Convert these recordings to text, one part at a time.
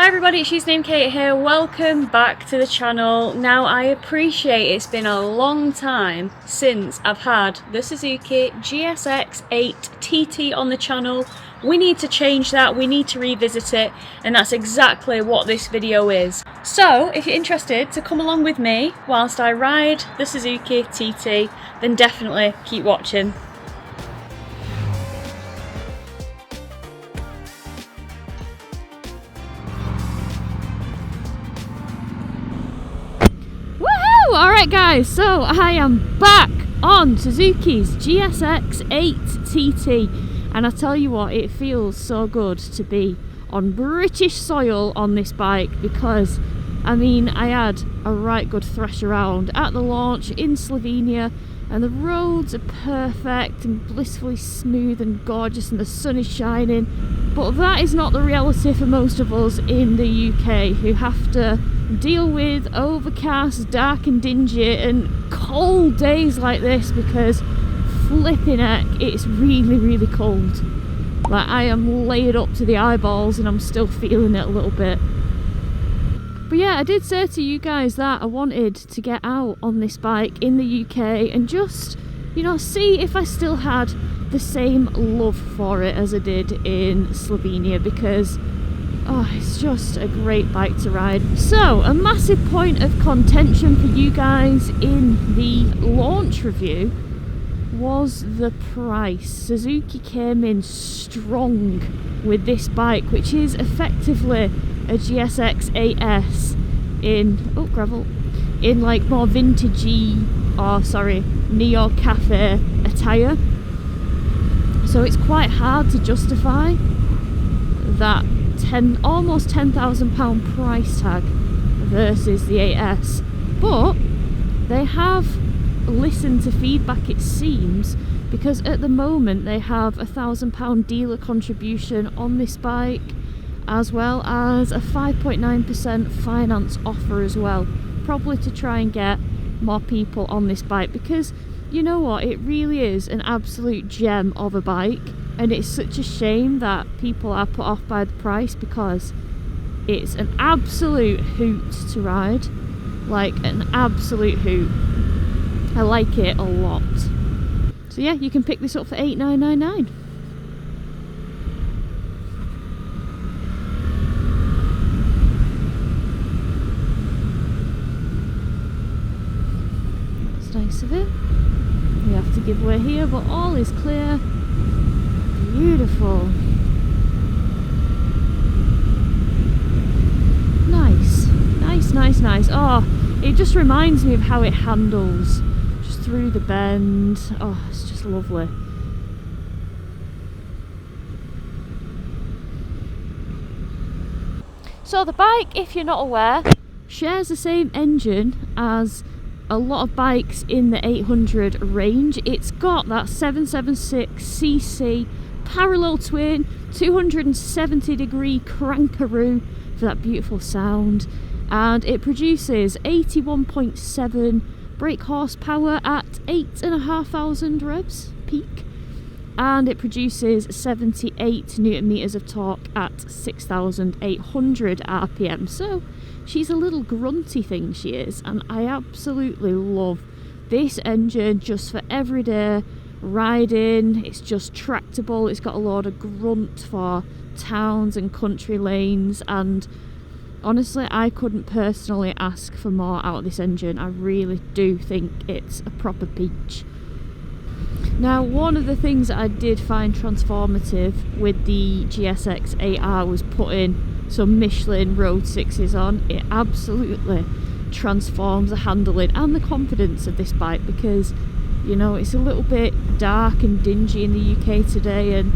Hi everybody, it's Usernamekate here. Welcome back to the channel. Now I appreciate it's been a long time since I've had the Suzuki GSX-8TT on the channel. We need to change that, we need to revisit it, and that's exactly what this video is. So if you're interested to come along with me whilst I ride the Suzuki TT, then definitely keep watching. Alright guys, so I am back on Suzuki's GSX-8TT, and I tell you what, it feels so good to be on British soil on this bike because, I mean, I had a right good thrash around at the launch in Slovenia, and the roads are perfect and blissfully smooth and gorgeous and the sun is shining, but that is not the reality for most of us in the UK who have to deal with overcast, dark and dingy and cold days like this because flipping heck, it's really cold. Like, I am layered up to the eyeballs and I'm still feeling it a little bit. But yeah, I did say to you guys that I wanted to get out on this bike in the UK and just, you know, see if I still had the same love for it as I did in Slovenia because it's just a great bike to ride. So, a massive point of contention for you guys in the launch review was the price. Suzuki came in strong with this bike, which is effectively a GSX-8S in, gravel, in like more vintagey, neo cafe attire. So it's quite hard to justify that almost £10,000 price tag versus the 8S, but they have listened to feedback, it seems, because at the moment they have £1,000 dealer contribution on this bike, as well as a 5.9% finance offer as well, probably to try and get more people on this bike because, you know what, it really is an absolute gem of a bike. And it's such a shame that people are put off by the price because it's an absolute hoot to ride. Like, an absolute hoot. I like it a lot. So yeah, you can pick this up for $8,999. That's nice of it. We have to give way here, but all is clear. Beautiful. Nice. Oh, it just reminds me of how it handles just through the bend. Oh, it's just lovely. So the bike, if you're not aware, shares the same engine as a lot of bikes in the 800 range. It's got that 776cc parallel twin 270 degree crankaroo for that beautiful sound, and it produces 81.7 brake horsepower at 8,500 revs peak, and it produces 78 newton meters of torque at 6,800 rpm. So she's a little grunty thing, she is, and I absolutely love this engine just for everyday riding. It's just tractable, it's got a lot of grunt for towns and country lanes, and honestly I couldn't personally ask for more out of this engine. I really do think it's a proper peach. Now, one of the things that I did find transformative with the GSX-8R was putting some Michelin Road 6s on. It absolutely transforms the handling and the confidence of this bike because, you know, it's a little bit dark and dingy in the UK today and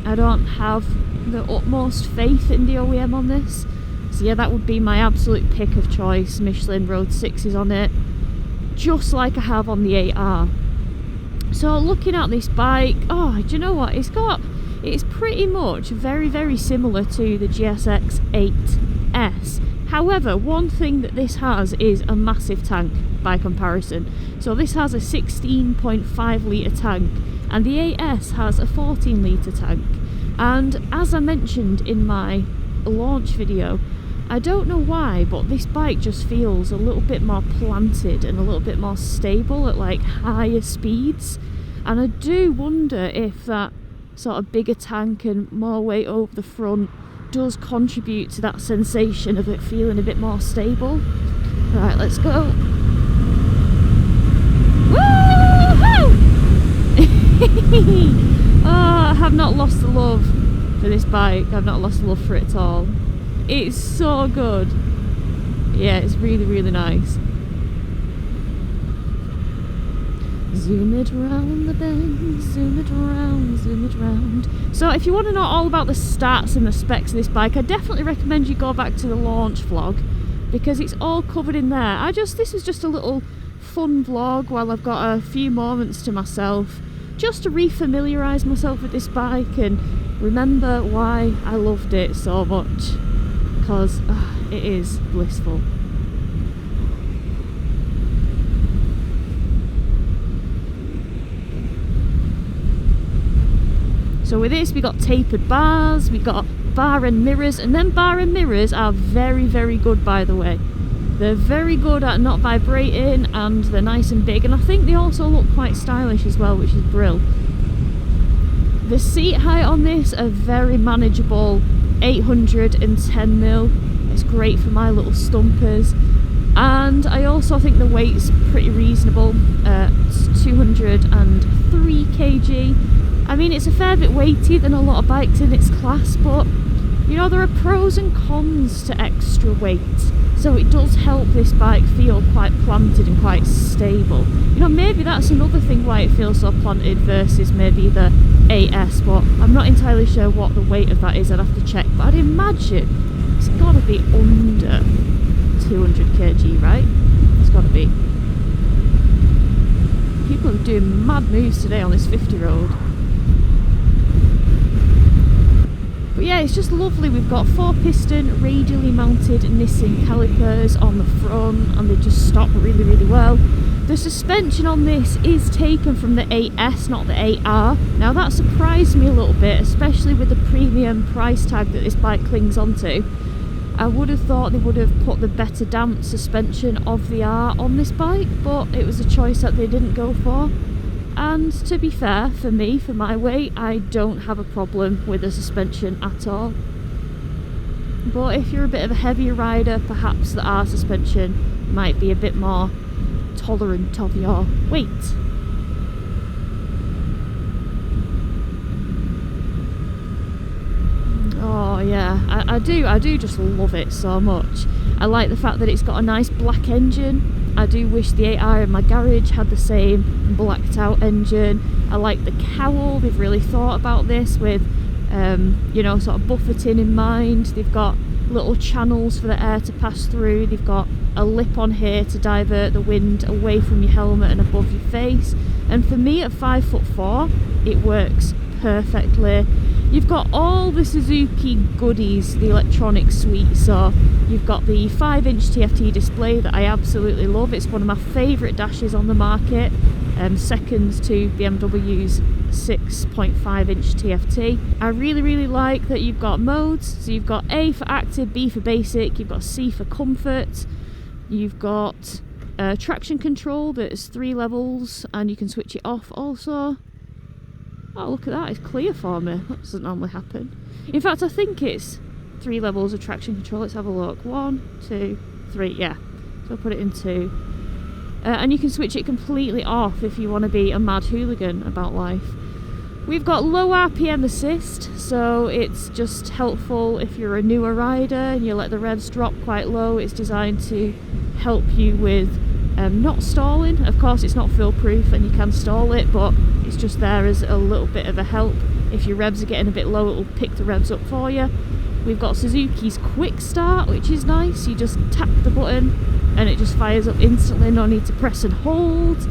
I don't have the utmost faith in the OEM on this. So yeah, that would be my absolute pick of choice, Michelin Road 6s on it, just like I have on the 8R. So looking at this bike, do you know what, it's pretty much very similar to the GSX-8S. However, one thing that this has is a massive tank by comparison. So this has a 16.5 litre tank and the 8S has a 14 litre tank. And as I mentioned in my launch video. I don't know why, but this bike just feels a little bit more planted and a little bit more stable at like higher speeds. And I do wonder if that sort of bigger tank and more weight over the front does contribute to that sensation of it feeling a bit more stable. Right, let's go. Woo-hoo! Oh, I have not lost the love for this bike. I've not lost the love for it at all. It's so good. Yeah, it's really, really nice. Zoom it round the bend, zoom it round, zoom it round. So if you want to know all about the stats and the specs of this bike, I definitely recommend you go back to the launch vlog, because it's all covered in there. This is just a little fun vlog while I've got a few moments to myself, just to re-familiarise myself with this bike and remember why I loved it so much, because it is blissful. So with this we got tapered bars, we got bar end mirrors, and then bar end mirrors are very, very good, by the way. They're very good at not vibrating, and they're nice and big, and I think they also look quite stylish as well, which is brill. The seat height on this are very manageable, 810mm. It's great for my little stumpers, and I also think the weight's pretty reasonable. It's 203 kg. I mean, it's a fair bit weightier than a lot of bikes in its class, but you know, there are pros and cons to extra weight, so it does help this bike feel quite planted and quite stable. You know, maybe that's another thing why it feels so planted versus maybe the 8S, but I'm not entirely sure what the weight of that is. I'd have to check, but I'd imagine it's got to be under 200 kg, right? It's got to be. People are doing mad moves today on this 50 road. But yeah, it's just lovely. We've got 4-piston radially mounted Nissan calipers on the front, and they just stop really, really well. The suspension on this is taken from the 8S, not the 8R. Now that surprised me a little bit, especially with the premium price tag that this bike clings onto. I would have thought they would have put the better damped suspension of the R on this bike, but it was a choice that they didn't go for. And to be fair, for me, for my weight, I don't have a problem with the suspension at all. But if you're a bit of a heavier rider, perhaps the R suspension might be a bit more tolerant of your weight. Oh yeah, I do just love it so much. I like the fact that it's got a nice black engine. I do wish the 8R in my garage had the same blacked out engine. I like the cowl. They've really thought about this with you know, sort of buffeting in mind. They've got little channels for the air to pass through. They've got a lip on here to divert the wind away from your helmet and above your face. And for me at 5'4", it works perfectly. You've got all the Suzuki goodies, the electronic suite. So you've got the 5-inch TFT display that I absolutely love. It's one of my favourite dashes on the market, second to BMW's 6.5-inch TFT. I really, really like that you've got modes. So you've got A for active, B for basic, you've got C for comfort, you've got traction control that is 3 levels, and you can switch it off also. Oh, look at that, it's clear for me. That doesn't normally happen. In fact, I think it's 3 levels of traction control. Let's have a look. 1, 2, 3, yeah. So I'll put it in 2. And you can switch it completely off if you want to be a mad hooligan about life. We've got low RPM assist, so it's just helpful if you're a newer rider and you let the revs drop quite low. It's designed to help you with not stalling. Of course, it's not foolproof and you can stall it, but it's just there as a little bit of a help. If your revs are getting a bit low, it will pick the revs up for you. We've got Suzuki's quick start, which is nice. You just tap the button and it just fires up instantly, no need to press and hold.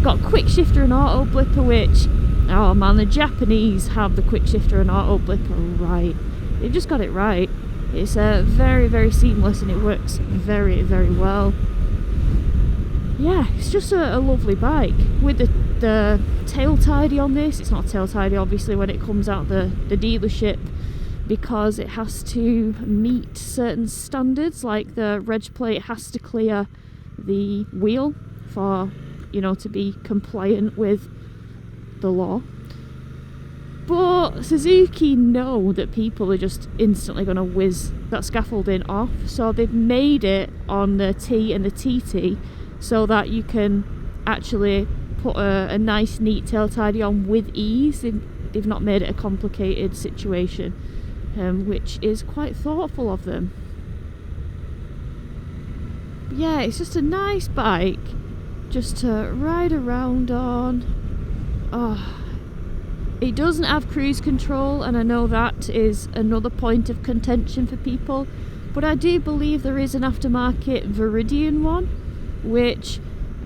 Got quick shifter and auto blipper, which, oh man, the Japanese have the quick shifter and auto blipper right. They've just got it right. It's very, very seamless and it works very, very well. Yeah, it's just a lovely bike. With the tail tidy on this, it's not tail tidy obviously when it comes out the dealership, because it has to meet certain standards, like the reg plate has to clear the wheel for, you know, to be compliant with the law. But Suzuki know that people are just instantly going to whiz that scaffolding off, so they've made it on the T and the TT so that you can actually put a nice neat tail tidy on with ease. They've not made it a complicated situation, which is quite thoughtful of them. But yeah, it's just a nice bike just to ride around on. Oh, it doesn't have cruise control, and I know that is another point of contention for people, but I do believe there is an aftermarket Viridian one, which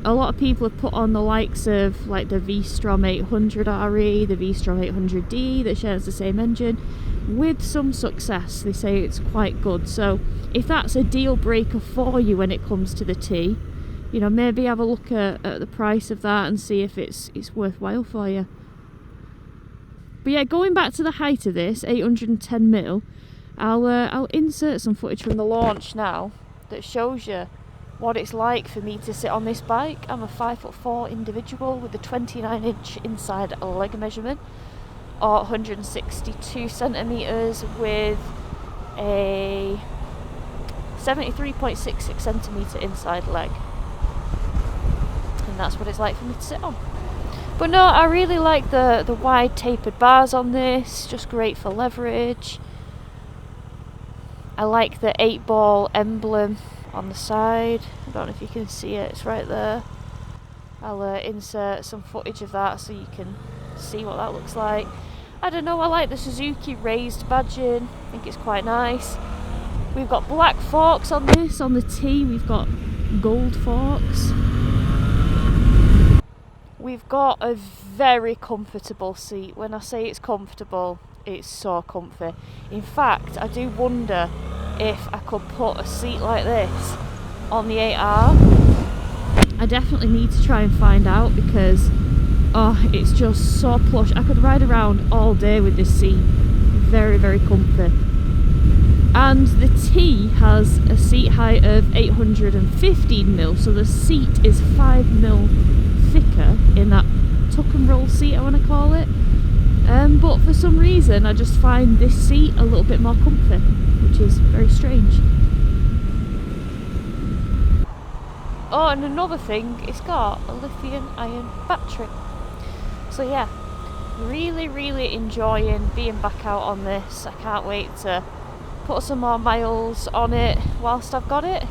a lot of people have put on the likes of like the V-Strom 800RE, the V-Strom 800D that shares the same engine, with some success. They say it's quite good, so if that's a deal breaker for you when it comes to the T, you know, maybe have a look at the price of that and see if it's worthwhile for you. But yeah, going back to the height of this, 810mm, I'll insert some footage from the launch now that shows you what it's like for me to sit on this bike. I'm a 5'4" individual with a 29-inch inside leg measurement, or 162 centimetres with a 73.66 centimetre inside leg. And that's what it's like for me to sit on. But no, I really like the wide tapered bars on this, just great for leverage. I like the 8-ball emblem on the side. I don't know if you can see it, it's right there. I'll insert some footage of that so you can see what that looks like. I don't know, I like the Suzuki raised badging, I think it's quite nice. We've got black forks on this, on the T we've got gold forks. We've got a very comfortable seat. When I say it's comfortable, it's so comfy. In fact, I do wonder if I could put a seat like this on the 8R. I definitely need to try and find out, because it's just so plush. I could ride around all day with this seat. Very, very comfy. And the T has a seat height of 815mm, so the seat is 5mm thicker in that tuck and roll seat, I want to call it. But for some reason I just find this seat a little bit more comfy, which is very strange. Oh, and another thing, it's got a lithium ion battery. So yeah, really enjoying being back out on this. I can't wait to put some more miles on it whilst I've got it,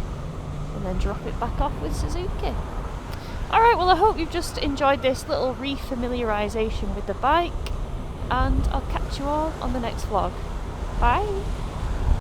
and then drop it back off with Suzuki. Alright, well I hope you've just enjoyed this little re-familiarisation with the bike, and I'll catch you all on the next vlog. Bye!